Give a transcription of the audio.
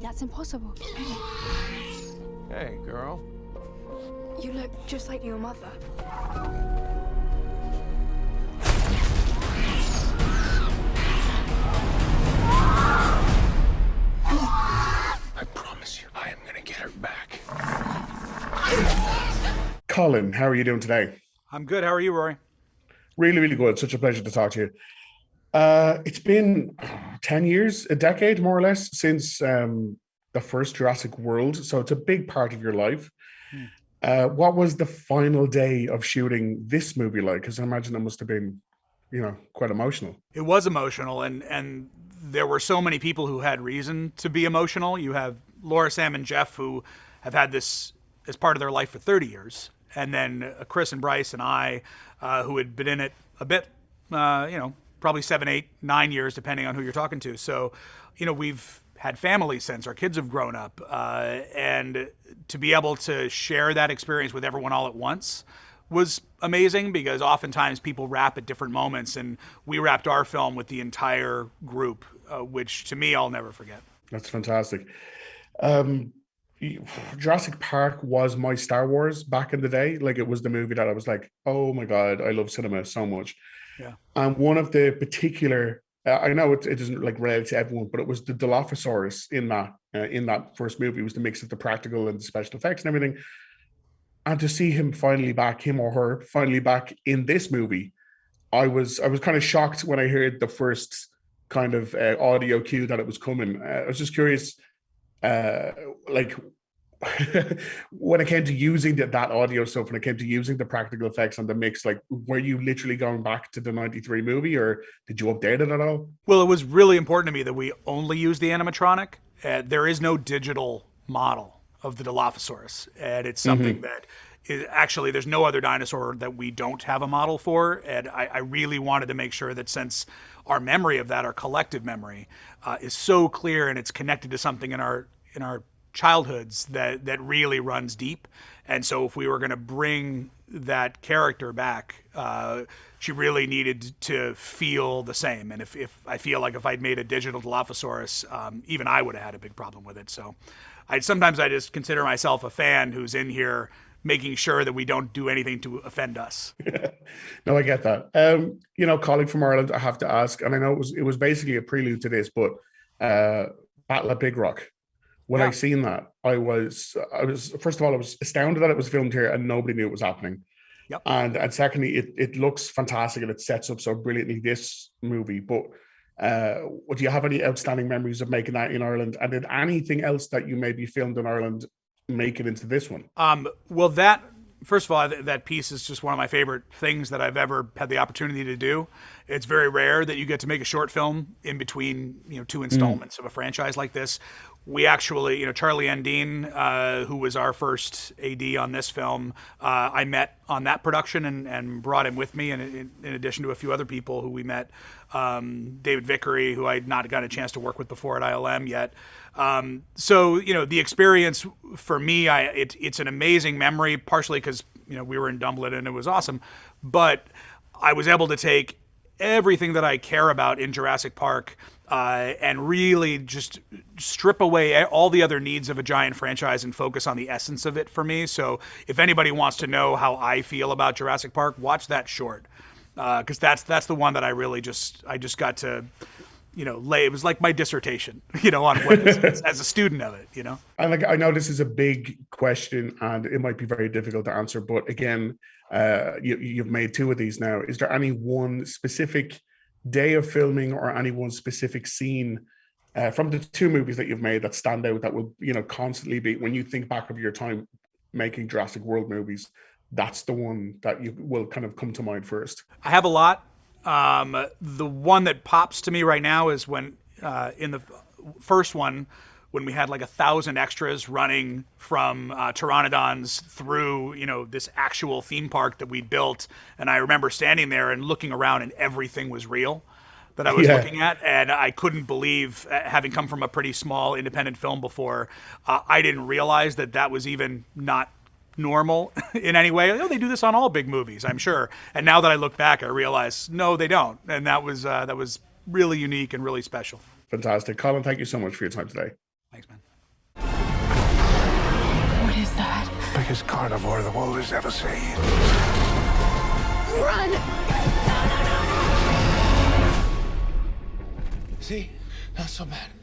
That's impossible. Hey, girl. You look just like your mother. I promise you, I am gonna get her back. Colin, how are you doing today? I'm good. How are you, Rory? Really, really good. Such a pleasure to talk to you. It's been 10 years, a decade more or less, since the first Jurassic World. So it's a big part of your life. What was the final day of shooting this movie like? Because I imagine it must have been, quite emotional. It was emotional, and there were so many people who had reason to be emotional. You have Laura, Sam, and Jeff, who have had this as part of their life for 30 years. And then Chris and Bryce and I, who had been in it a bit, probably 7, 8, 9 years, depending on who you're talking to. So, we've had families since our kids have grown up. And to be able to share that experience with everyone all at once was amazing, because oftentimes people wrap at different moments, and we wrapped our film with the entire group, which to me, I'll never forget. That's fantastic. Jurassic Park was my Star Wars back in the day. Like, it was the movie that I was like, oh my God, I love cinema so much. Yeah. And one of the particular, I know it doesn't like relate to everyone, but it was the Dilophosaurus in that first movie. It was the mix of the practical and the special effects and everything. And to see him or her finally back in this movie, I was kind of shocked when I heard the first kind of audio cue that it was coming. I was just curious, like when it came to using that audio stuff, when it came to using the practical effects and the mix, like, were you literally going back to the 93 movie, or did you update it at all? Well, it was really important to me that we only use the animatronic. There is no digital model of the Dilophosaurus, and it's something that is actually, there's no other dinosaur that we don't have a model for. And I really wanted to make sure that, since our memory of that, our collective memory, is so clear and it's connected to something in our childhoods that really runs deep. And so if we were going to bring that character back, she really needed to feel the same. And if I feel like if I'd made a digital Dilophosaurus, even I would have had a big problem with it. So sometimes I just consider myself a fan who's in here making sure that we don't do anything to offend us. No, I get that. Colleague from Ireland, I have to ask, and I know it was basically a prelude to this, but Battle at Big Rock. When I seen that, I was first of all, I was astounded that it was filmed here and nobody knew it was happening. Yep. And secondly, it looks fantastic and it sets up so brilliantly this movie. But do you have any outstanding memories of making that in Ireland? And did anything else that you maybe filmed in Ireland make it into this one? Well, first of all, that piece is just one of my favorite things that I've ever had the opportunity to do. It's very rare that you get to make a short film in between, 2 installments of a franchise like this. We actually, Charlie N. Dean, who was our first AD on this film, I met on that production and brought him with me, and in addition to a few other people who we met, David Vickery, who I'd not gotten a chance to work with before at ILM yet. So, the experience for me, it's an amazing memory, partially because, we were in Dublin and it was awesome, but I was able to take everything that I care about in Jurassic Park and really just strip away all the other needs of a giant franchise and focus on the essence of it for me. So if anybody wants to know how I feel about Jurassic Park, watch that short, because that's the one that I really just got to lay. It was like my dissertation, on what as a student of it, And I know this is a big question and it might be very difficult to answer, but again, you've made 2 of these now. Is there any one specific day of filming or any one specific scene from the 2 movies that you've made that stand out, that will constantly be, when you think back of your time making Jurassic World movies, that's the one that you will kind of come to mind first? I have a lot. The one that pops to me right now is when in the first one, when we had like 1,000 extras running from pteranodons through, this actual theme park that we built. And I remember standing there and looking around and everything was real that I was looking at. And I couldn't believe, having come from a pretty small independent film before, I didn't realize that was even not normal in any way. They do this on all big movies, I'm sure. And now that I look back, I realize, no, they don't. And that was really unique and really special. Fantastic. Colin, thank you so much for your time today. Thanks, man. is that? Biggest carnivore the world has ever seen. Run! See? Not so bad.